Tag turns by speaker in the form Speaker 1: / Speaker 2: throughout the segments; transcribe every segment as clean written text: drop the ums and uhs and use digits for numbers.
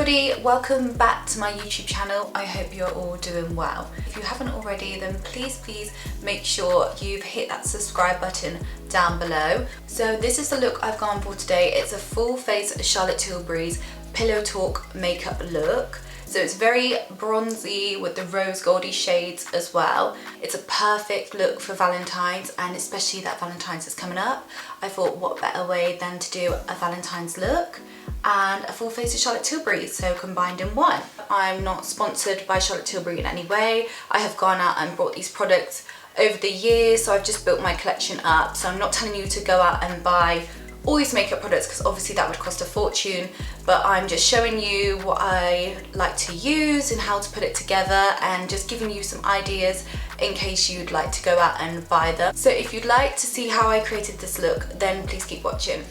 Speaker 1: everybody, welcome back to my YouTube channel. I hope you're all doing well. If you haven't already, then please make sure you've hit that subscribe button down below. So this is the look I've gone for today. It's a full face Charlotte Tilbury's Pillow Talk makeup look. So it's very bronzy with the rose goldy shades as well. It's a perfect look for Valentine's, and especially that Valentine's is coming up. I thought what better way than to do a Valentine's look and a full face of Charlotte Tilbury, so combined in one. I'm not sponsored by Charlotte Tilbury in any way. I have gone out and bought these products over the years, so I've just built my collection up. So I'm not telling you to go out and buy all these makeup products because obviously that would cost a fortune, but I'm just showing you what I like to use and how to put it together, and just giving you some ideas in case you'd like to go out and buy them. So if you'd like to see how I created this look, then please keep watching.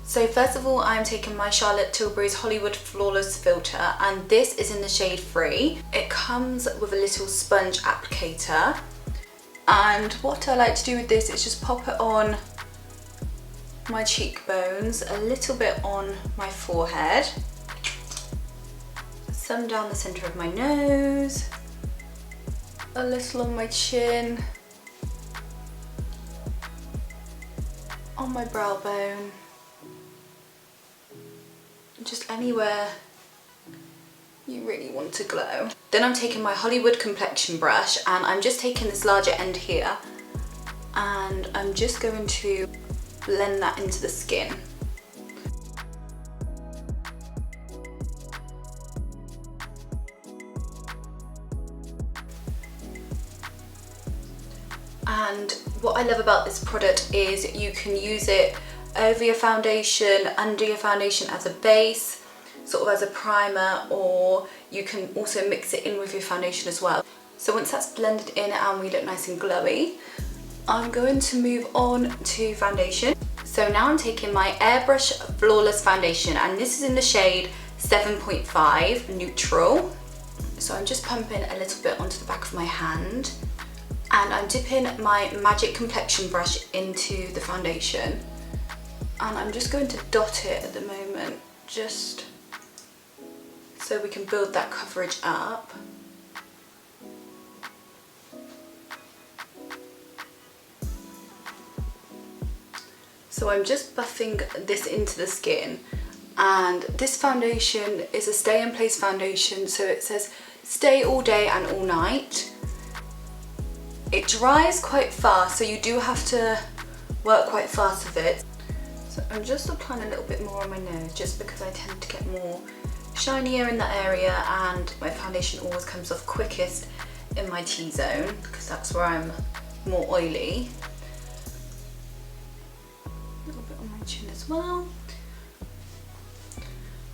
Speaker 1: So first of all, I'm taking my Charlotte Tilbury's Hollywood Flawless Filter, and this is in the shade Free. It comes with a little sponge applicator, and what I like to do with this is just pop it on my cheekbones, a little bit on my forehead, some down the centre of my nose, a little on my chin, on my brow bone, just anywhere you really want to glow. Then I'm taking my Hollywood complexion brush, and I'm just taking this larger end here, and I'm just going to blend that into the skin. And what I love about this product is you can use it over your foundation, under your foundation as a base, sort of as a primer, or you can also mix it in with your foundation as well. So once that's blended in and we look nice and glowy, I'm going to move on to foundation. So now I'm taking my AIRBRUSH Flawless Foundation, and this is in the shade 7.5 Neutral. So I'm just pumping a little bit onto the back of my hand, and I'm dipping my Magic Complexion brush into the foundation. And I'm just going to dot it at the moment, just so we can build that coverage up. So I'm just buffing this into the skin, and this foundation is a stay in place foundation, so it says stay all day and all night. It dries quite fast, so you do have to work quite fast with it. So I'm just applying a little bit more on my nose, just because I tend to get more shinier in that area, and my foundation always comes off quickest in my T-zone because that's where I'm more oily. A little bit on my chin as well.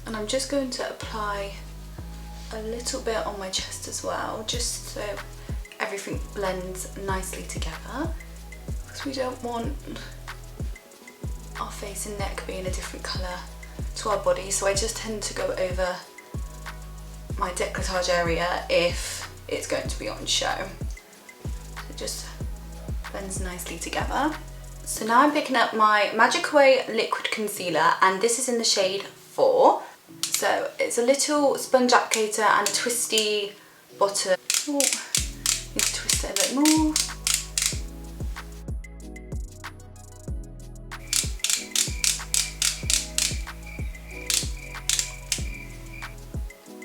Speaker 1: And I'm just going to apply a little bit on my chest as well, just so everything blends nicely together, because we don't want our face and neck being a different colour to our body. So I just tend to go over my décolletage area if it's going to be on show. It just blends nicely together. So now I'm picking up my Magic Away Liquid Concealer, and this is in the shade 4. So it's a little sponge applicator and a twisty bottom. Oh, need to twist it a bit more.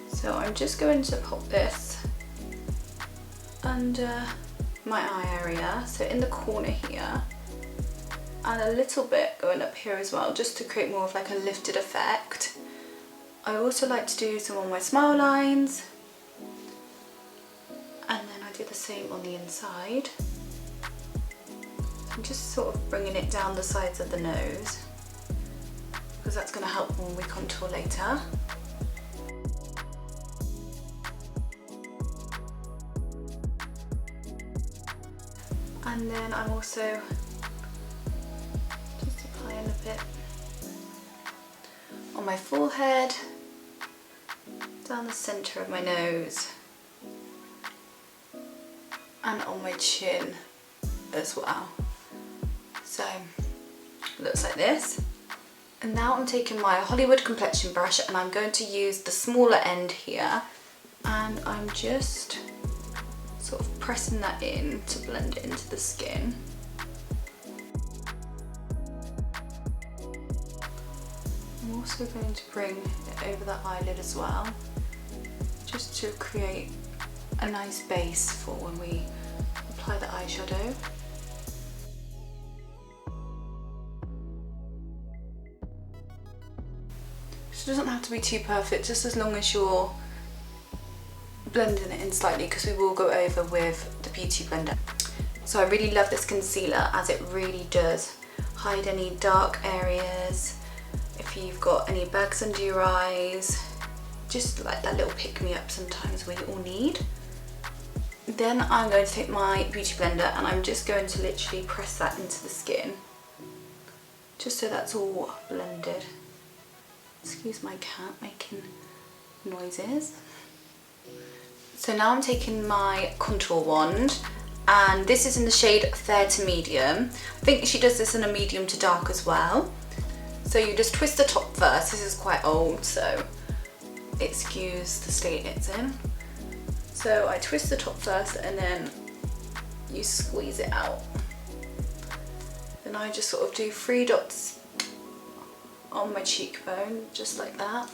Speaker 1: So I'm just going to pop this under my eye area, so in the corner here, and a little bit going up here as well, just to create more of like a lifted effect. I also like to do some on my smile lines, and then I do the same on the inside. I'm just sort of bringing it down the sides of the nose, because that's going to help when we contour later. And then I'm also just applying a bit on my forehead, down the centre of my nose, and on my chin as well. So it looks like this. And now I'm taking my Hollywood complexion brush and I'm going to use the smaller end here, and I'm just sort of pressing that in to blend it into the skin. I'm also going to bring it over the eyelid as well, just to create a nice base for when we apply the eyeshadow. So it doesn't have to be too perfect, just as long as you're blending it in slightly, because we will go over with the beauty blender. So I really love this concealer as it really does hide any dark areas. If you've got any bags under your eyes, just like that little pick-me-up sometimes we all need. Then I'm going to take my beauty blender and I'm just going to literally press that into the skin, just so that's all blended. Excuse my cat making noises. So now I'm taking my contour wand, and this is in the shade Fair to Medium. I think she does this in a medium to dark as well. So you just twist the top first. This is quite old, so excuse the state it's in. So I twist the top first and then you squeeze it out. Then I just sort of do 3 dots on my cheekbone, just like that.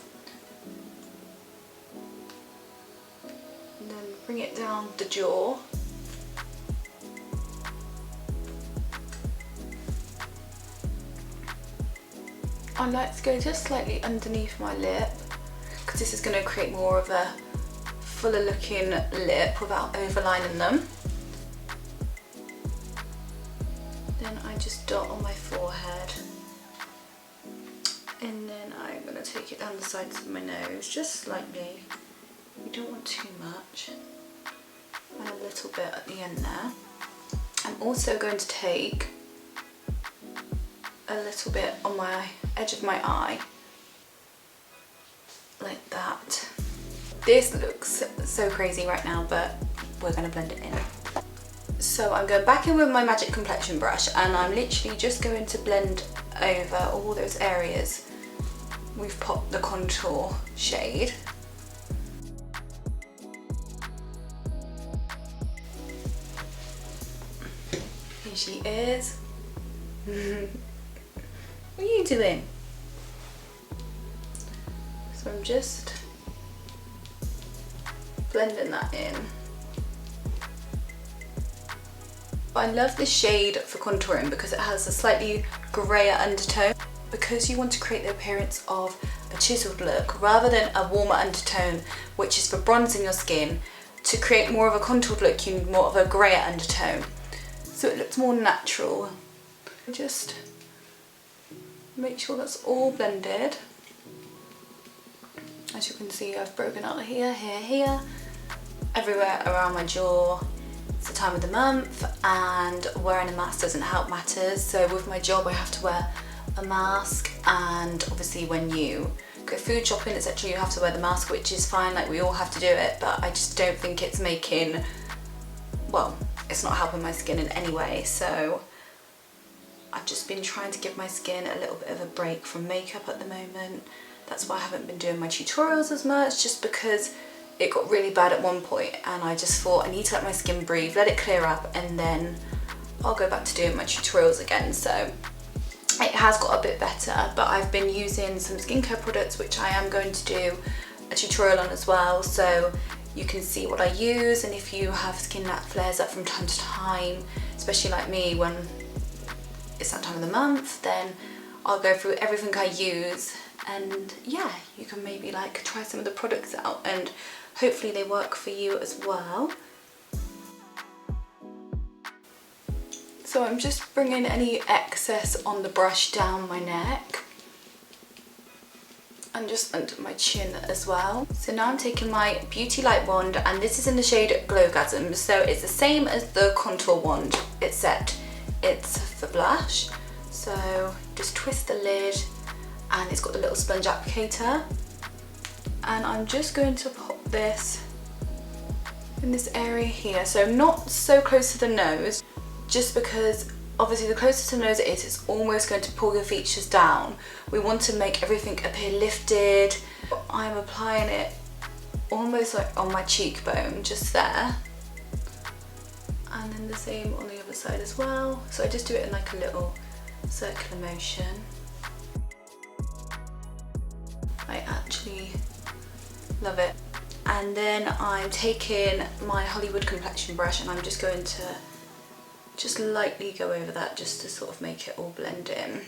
Speaker 1: And then bring it down the jaw. I like to go just slightly underneath my lip, because this is going to create more of a fuller looking lip without overlining them. Then I just dot on my forehead, and then I'm going to take it down the sides of my nose just slightly. You don't want too much, and a little bit at the end there. I'm also going to take a little bit on my edge of my eye, like that. This looks so crazy right now, but we're going to blend it in. So I'm going back in with my Magic Complexion brush, and I'm literally just going to blend over all those areas we've popped the contour shade. Here she is. What are you doing? So I'm just blending that in. I love this shade for contouring because it has a slightly grayer undertone, because you want to create the appearance of a chiseled look rather than a warmer undertone, which is for bronzing your skin. To create more of a contoured look, you need more of a grayer undertone, so it looks more natural. Just make sure that's all blended. As you can see, I've broken out here, here, here, everywhere around my jaw. It's the time of the month and wearing a mask doesn't help matters. So with my job I have to wear a mask, and obviously when you go food shopping etc you have to wear the mask, which is fine, like we all have to do it, but I just don't think it's making, well, it's not helping my skin in any way. So I've just been trying to give my skin a little bit of a break from makeup at the moment. That's why I haven't been doing my tutorials as much, just because it got really bad at one point and I just thought I need to let my skin breathe, let it clear up, and then I'll go back to doing my tutorials again. So it has got a bit better, but I've been using some skincare products which I am going to do a tutorial on as well, so you can see what I use. And if you have skin that flares up from time to time, especially like me when it's that time of the month, then I'll go through everything I use, and yeah, you can maybe like try some of the products out and hopefully they work for you as well. So I'm just bringing any excess on the brush down my neck and just under my chin as well. So now I'm taking my Beauty Light wand, and this is in the shade PINKGASM. So it's the same as the contour wand, except it's for blush. So just twist the lid, and it's got the little sponge applicator, and I'm just going to pop this in this area here, so not so close to the nose, just because obviously the closer to the nose it is, it's almost going to pull your features down. We want to make everything appear lifted. I'm applying it almost like on my cheekbone, just there. And then the same on the other side as well. So I just do it in like a little circular motion. I actually love it. And then I'm taking my Hollywood complexion brush and I'm just going to just lightly go over that just to sort of make it all blend in.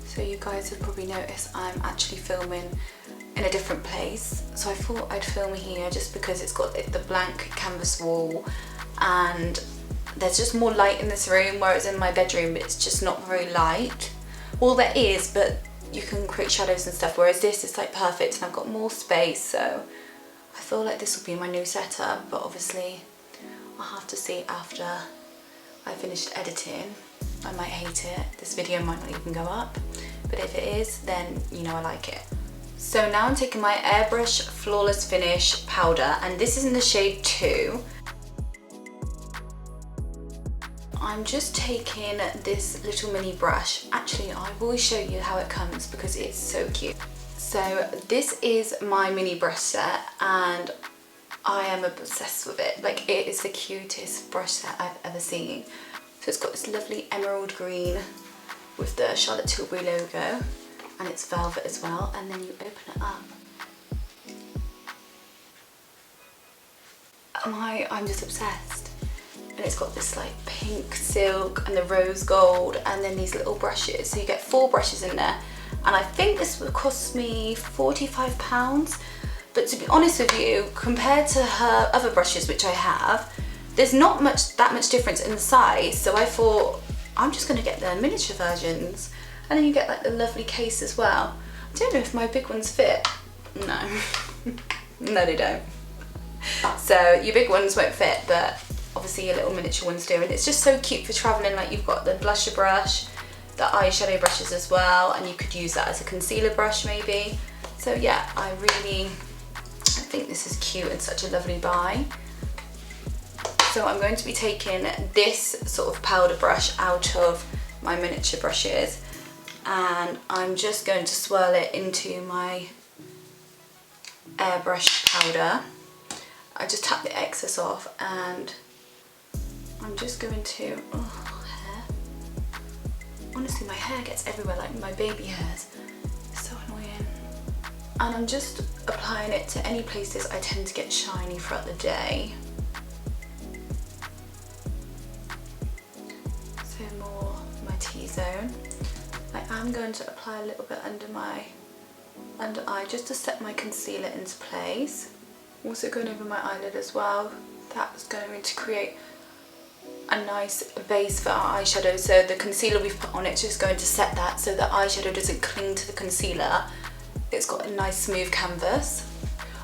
Speaker 1: So you guys have probably noticed I'm actually filming in a different place. So I thought I'd film here just because it's got the blank canvas wall and there's just more light in this room, whereas in my bedroom it's just not very light. Well, there is, but you can create shadows and stuff, whereas this is like perfect and I've got more space. So I feel like this will be my new setup, but obviously I'll have to see after I finished editing. I might hate it. This video might not even go up, but if it is, then you know I like it. So now I'm taking my AIRBRUSH Flawless Finish powder, and this is in the shade 2. I'm just taking this little mini brush. Actually, I will show you how it comes because it's so cute. So this is my mini brush set and I am obsessed with it. Like, it is the cutest brush set I've ever seen. So it's got this lovely emerald green with the Charlotte Tilbury logo, and it's velvet as well, and then you open it up. I'm just obsessed. And it's got this like pink silk and the rose gold and then these little brushes. So you get 4 brushes in there, and I think this would cost me £45. But to be honest with you, compared to her other brushes which I have, there's not that much difference in the size, so I thought I'm just going to get the miniature versions. And then you get like the lovely case as well. I don't know if my big ones fit. No. No, they don't. So your big ones won't fit, but obviously your little miniature ones do. And it's just so cute for travelling. Like, you've got the blusher brush, the eyeshadow brushes as well, and you could use that as a concealer brush maybe. So yeah, I think this is cute and such a lovely buy. So I'm going to be taking this sort of powder brush out of my miniature brushes, and I'm just going to swirl it into my AIRBRUSH powder. I just tap the excess off, and I'm just going to, oh, hair. Honestly, my hair gets everywhere, like my baby hairs. It's so annoying. And I'm just applying it to any places I tend to get shiny throughout the day. T-zone. I'm going to apply a little bit under my under eye just to set my concealer into place. Also going over my eyelid as well. That's going to create a nice base for our eyeshadow. So the concealer we've put on, it's just going to set that so the eyeshadow doesn't cling to the concealer. It's got a nice smooth canvas.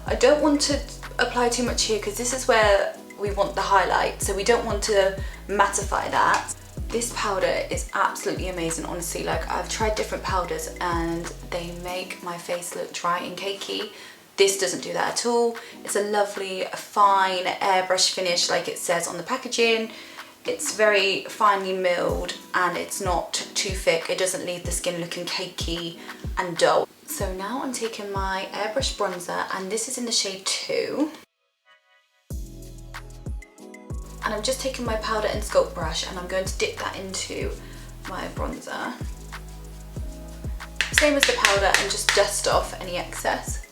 Speaker 1: I don't want to apply too much here because this is where we want the highlight, so we don't want to mattify that. This powder is absolutely amazing, honestly. Like, I've tried different powders and they make my face look dry and cakey. This doesn't do that at all. It's a lovely, fine airbrush finish like it says on the packaging. It's very finely milled and it's not too thick. It doesn't leave the skin looking cakey and dull. So now I'm taking my airbrush bronzer, and this is in the shade 2. And I'm just taking my powder and sculpt brush and I'm going to dip that into my bronzer. Same as the powder, and just dust off any excess.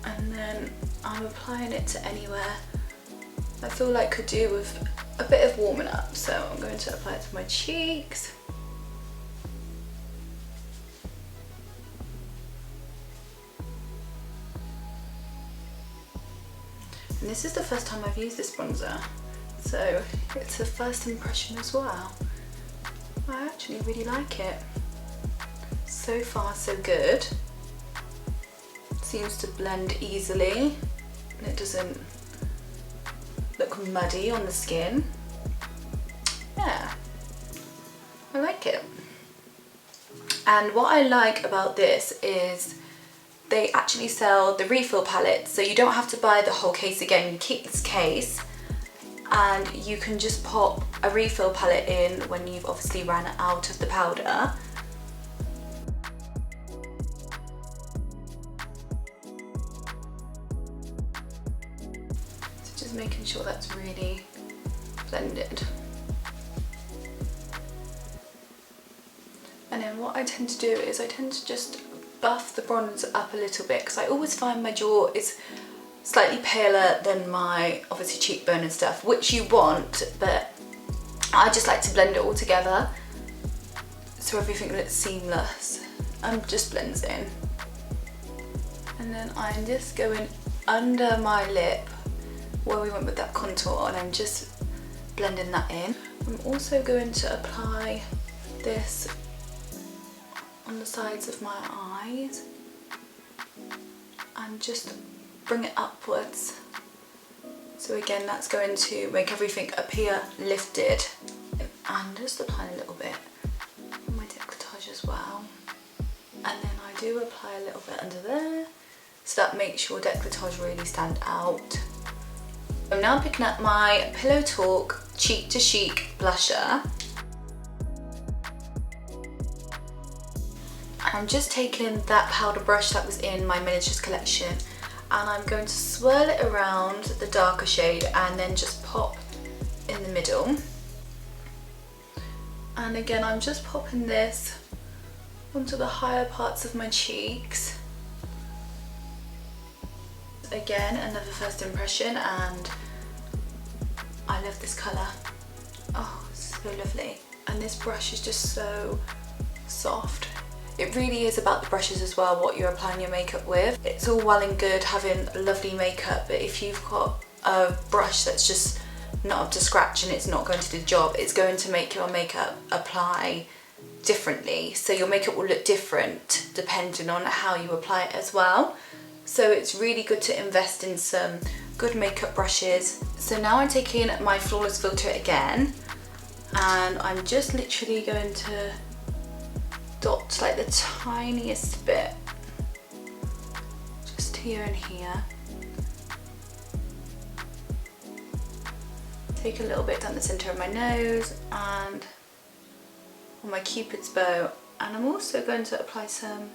Speaker 1: And then I'm applying it to anywhere I feel like could do with a bit of warming up. So I'm going to apply it to my cheeks. And this is the first time I've used this bronzer, so it's a first impression as well. I actually really like it. So far so good. Seems to blend easily and it doesn't look muddy on the skin. Yeah, I like it. And what I like about this is they actually sell the refill palette, so you don't have to buy the whole case again. You keep this case and you can just pop a refill palette in when you've obviously ran out of the powder. So just making sure that's really blended. And then what I tend to do is I tend to just buff the bronzer up a little bit, because I always find my jaw is slightly paler than my obviously cheekbone and stuff, which you want, but I just like to blend it all together so everything looks seamless and just blends in. And then I'm just going under my lip where we went with that contour, and I'm just blending that in. I'm also going to apply this on the sides of my eyes and just bring it upwards. So again, that's going to make everything appear lifted. And just apply a little bit on my décolletage as well. And then I do apply a little bit under there, so that makes your décolletage really stand out. I'm now picking up my Pillow Talk Cheek to Chic blusher. I'm just taking that powder brush that was in my miniatures collection, and I'm going to swirl it around the darker shade and then just pop in the middle. And again, I'm just popping this onto the higher parts of my cheeks. Again, another first impression, and I love this colour. Oh, it's so lovely. And this brush is just so soft. It really is about the brushes as well, what you're applying your makeup with. It's all well and good having lovely makeup, but if you've got a brush that's just not up to scratch and it's not going to do the job, it's going to make your makeup apply differently. So your makeup will look different depending on how you apply it as well. So it's really good to invest in some good makeup brushes. So now I'm taking my Flawless filter again, and I'm just literally going to dot like the tiniest bit, just here and here. Take a little bit down the centre of my nose and on my Cupid's bow, and I'm also going to apply some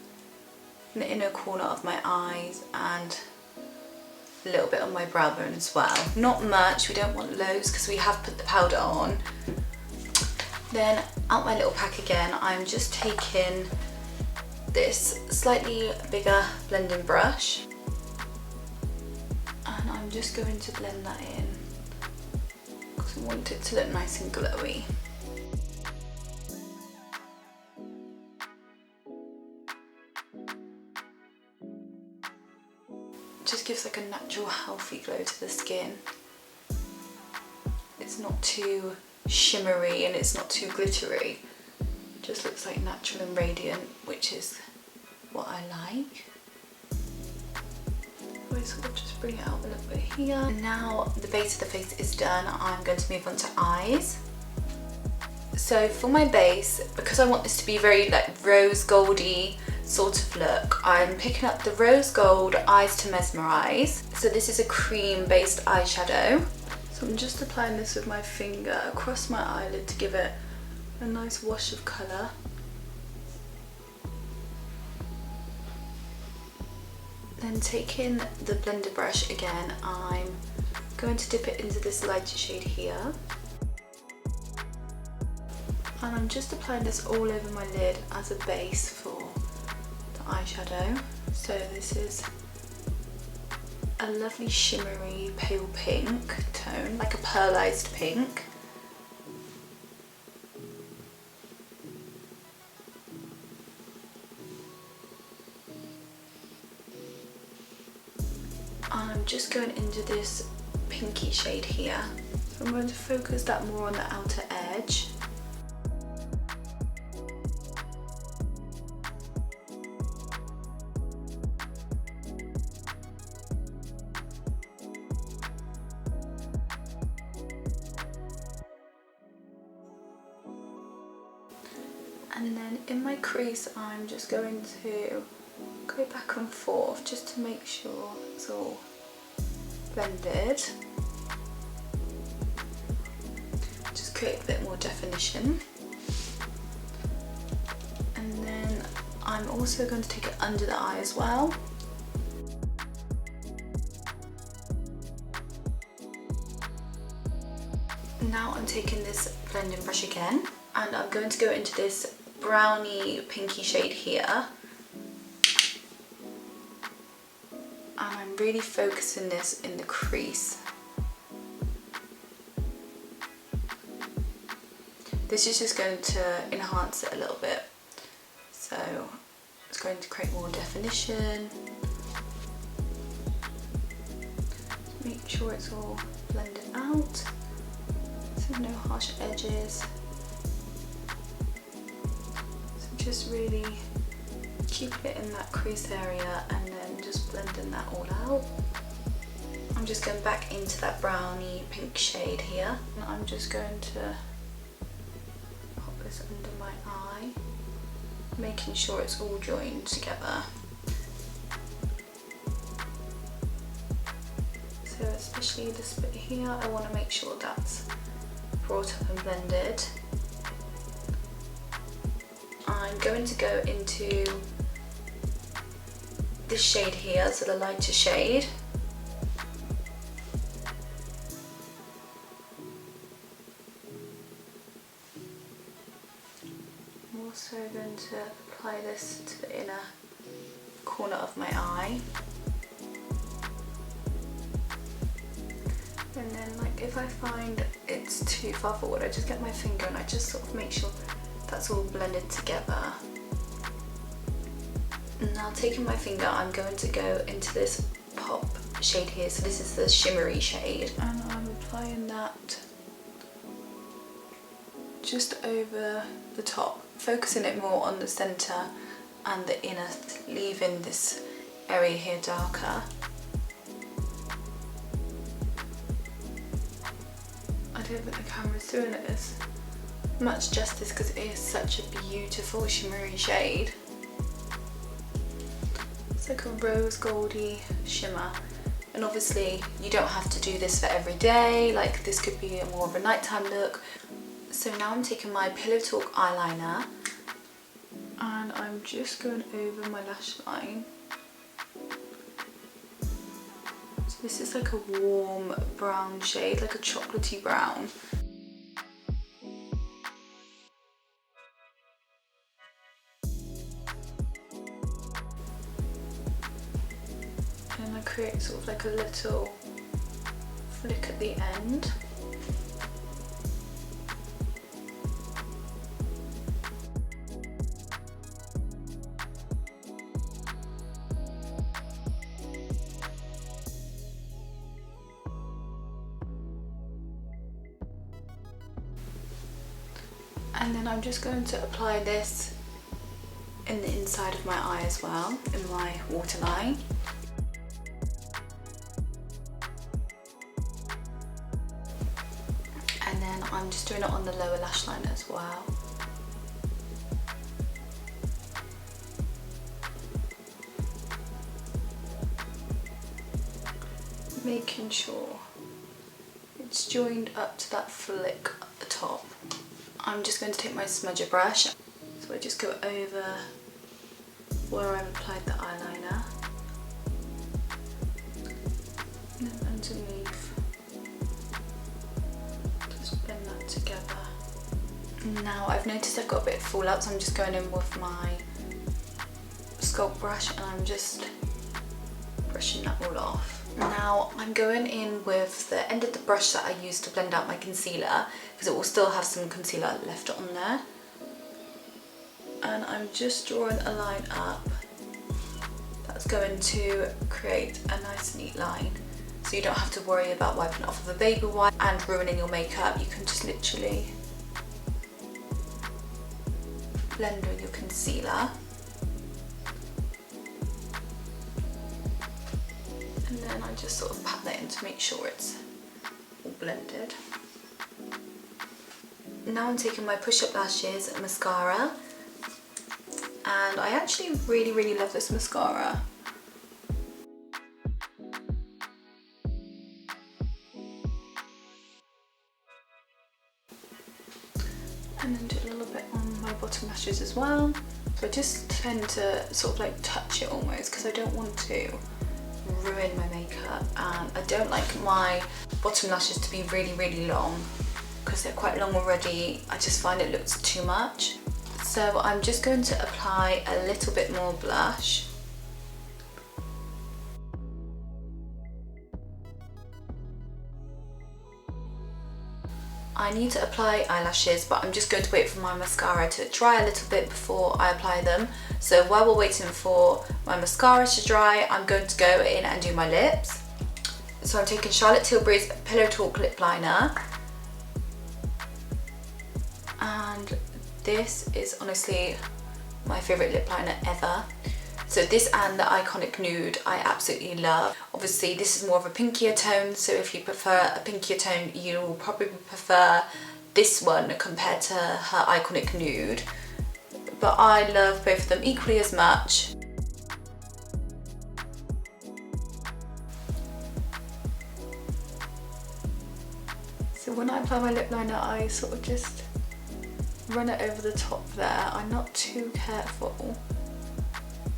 Speaker 1: in the inner corner of my eyes and a little bit on my brow bone as well. Not much, we don't want loads because we have put the powder on. Then out my little pack again, I'm just taking this slightly bigger blending brush, and I'm just going to blend that in because I want it to look nice and glowy. It just gives like a natural healthy glow to the skin. It's not too shimmery and it's not too glittery. It just looks like natural and radiant, which is what I like. I sort of just bring it out a little bit here. And now the base of the face is done, I'm going to move on to eyes. So for my base, because I want this to be very like rose goldy sort of look, I'm picking up the Rose Gold Eyes to Mesmerize. So this is a cream based eyeshadow. So I'm just applying this with my finger across my eyelid to give it a nice wash of colour. Then taking the blender brush again, I'm going to dip it into this lighter shade here. And I'm just applying this all over my lid as a base for the eyeshadow. So this is a lovely shimmery pale pink tone, like a pearlized pink. And I'm just going into this pinky shade here. So I'm going to focus that more on the outer edge. And then in my crease, I'm just going to go back and forth just to make sure it's all blended. Just create a bit more definition. And then I'm also going to take it under the eye as well. Now I'm taking this blending brush again, and I'm going to go into this browny pinky shade here, and I'm really focusing this in the crease. This is just going to enhance it a little bit, so it's going to create more definition. Make sure it's all blended out, so no harsh edges. Just really keep it in that crease area and then just blending that all out. I'm just going back into that browny pink shade here, and I'm just going to pop this under my eye, making sure it's all joined together. So especially this bit here, I want to make sure that's brought up and blended. I'm going to go into this shade here, so the lighter shade. I'm also going to apply this to the inner corner of my eye. And then, like, if I find it's too far forward, I just get my finger and I just sort of make sure that's all blended together. Now taking my finger, I'm going to go into this pop shade here. So this is the shimmery shade, and I'm applying that just over the top, focusing it more on the center and the inner, leaving this area here darker. I don't think the camera's doing it as much justice because it is such a beautiful shimmery shade. It's like a rose goldy shimmer, and obviously you don't have to do this for every day, like this could be more of a nighttime look. So now I'm taking my Pillow Talk eyeliner and I'm just going over my lash line. So this is like a warm brown shade, like a chocolatey brown. And I create sort of like a little flick at the end. And then I'm just going to apply this in the inside of my eye as well, in my waterline. And then I'm just doing it on the lower lash line as well. Making sure it's joined up to that flick at the top. I'm just going to take my smudger brush, so I just go over where I've applied the eyeliner, and then underneath, just blend that together. Now I've noticed I've got a bit of fallout, so I'm just going in with my sculpt brush and I'm just brushing that all off. Now I'm going in with the end of the brush that I used to blend out my concealer, because it will still have some concealer left on there. And I'm just drawing a line up that's going to create a nice neat line, so you don't have to worry about wiping it off with a baby wipe and ruining your makeup. You can just literally blend with your concealer. And then I just sort of pat that in to make sure it's all blended. Now I'm taking my Push Up Lashes mascara, and I actually really love this mascara. And then do a little bit on my bottom lashes as well. So I just tend to sort of like touch it almost because I don't want to ruin my makeup, and I don't like my bottom lashes to be really long because they're quite long already. I just find it looks too much. So I'm just going to apply a little bit more blush. I need to apply eyelashes, but I'm just going to wait for my mascara to dry a little bit before I apply them. So while we're waiting for my mascara to dry, I'm going to go in and do my lips. So I'm taking Charlotte Tilbury's Pillow Talk lip liner, and this is honestly my favourite lip liner ever. So this and the Iconic Nude I absolutely love. Obviously this is more of a pinkier tone, so if you prefer a pinkier tone, you will probably prefer this one compared to her Iconic Nude. But I love both of them equally as much. So when I apply my lip liner, I sort of just run it over the top there. I'm not too careful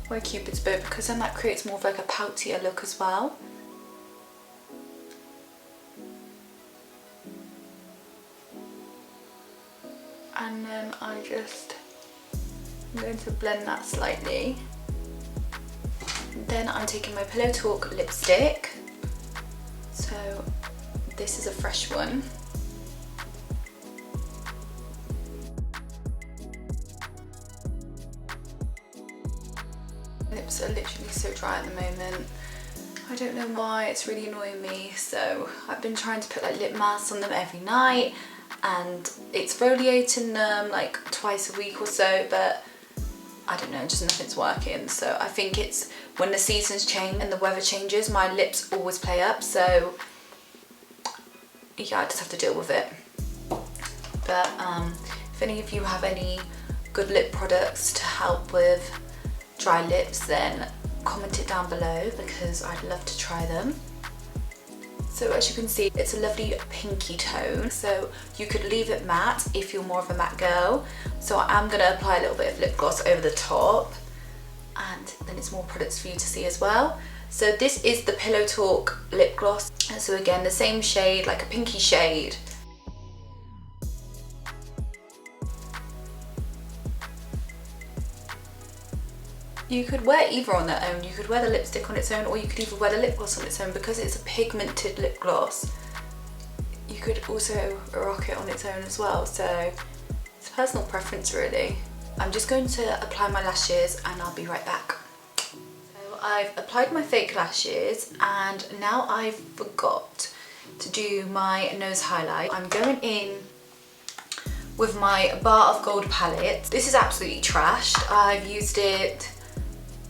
Speaker 1: where Cupid's bow, because then that creates more of like a poutier look as well. And then I'm going to blend that slightly. Then I'm taking my Pillow Talk lipstick. So this is a fresh one. Lips are literally so dry at the moment. I don't know why, it's really annoying me. So I've been trying to put like lip masks on them every night, and exfoliating them like twice a week or so, but I don't know, just nothing's working. So I think it's when the seasons change and the weather changes, my lips always play up. So yeah, I just have to deal with it. But if any of you have any good lip products to help with dry lips, then comment it down below because I'd love to try them. So as you can see, it's a lovely pinky tone, so you could leave it matte if you're more of a matte girl. So I am going to apply a little bit of lip gloss over the top, and then it's more products for you to see as well. So this is the Pillow Talk lip gloss, and so again the same shade, like a pinky shade. You could wear either on their own. You could wear the lipstick on its own, or you could even wear the lip gloss on its own. Because it's a pigmented lip gloss, you could also rock it on its own as well. So it's personal preference really. I'm just going to apply my lashes and I'll be right back. So I've applied my fake lashes and now I forgot to do my nose highlight. I'm going in with my Bar of Gold palette. This is absolutely trashed. I've used it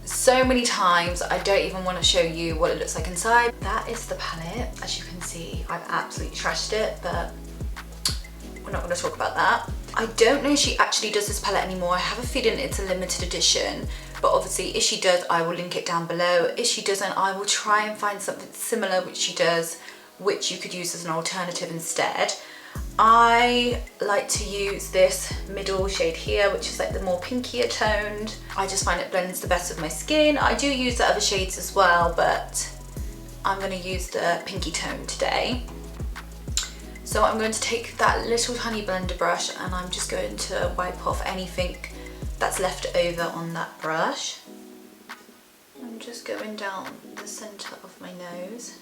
Speaker 1: so many times, I don't even want to show you what it looks like inside. That is the palette. As you can see, I've absolutely trashed it, but we're not going to talk about that. I don't know if she actually does this palette anymore. I have a feeling it's a limited edition, but obviously if she does, I will link it down below. If she doesn't, I will try and find something similar which she does, which you could use as an alternative instead. I like to use this middle shade here, which is like the more pinkier toned. I just find it blends the best with my skin. I do use the other shades as well, but I'm going to use the pinky tone today. So I'm going to take that little tiny blender brush and I'm just going to wipe off anything that's left over on that brush. I'm just going down the centre of my nose.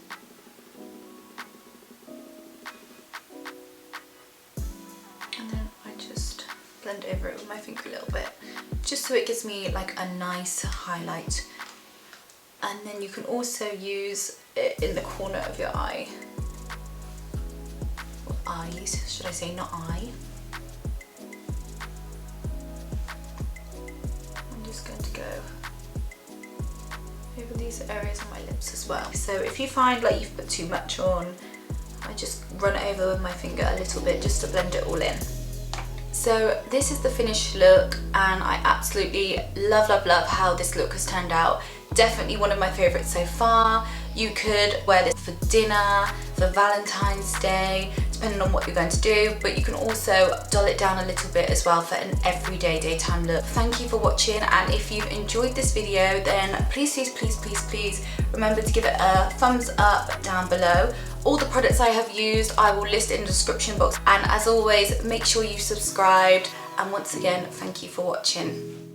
Speaker 1: And then I just blend over it with my finger a little bit, just so it gives me like a nice highlight. And then you can also use it in the corner of your eye. Or eyes, should I say, not eye. I'm just going to go over these areas on my lips as well. So if you find like you've put too much on, I just run it over with my finger a little bit just to blend it all in. So this is the finished look, and I absolutely love how this look has turned out. Definitely one of my favourites so far. You could wear this for dinner, for Valentine's Day, depending on what you're going to do, but you can also dull it down a little bit as well for an everyday daytime look. Thank you for watching, and if you've enjoyed this video, then please remember to give it a thumbs up down below. All the products I have used I will list in the description box, and as always, make sure you subscribed, and once again, thank you for watching.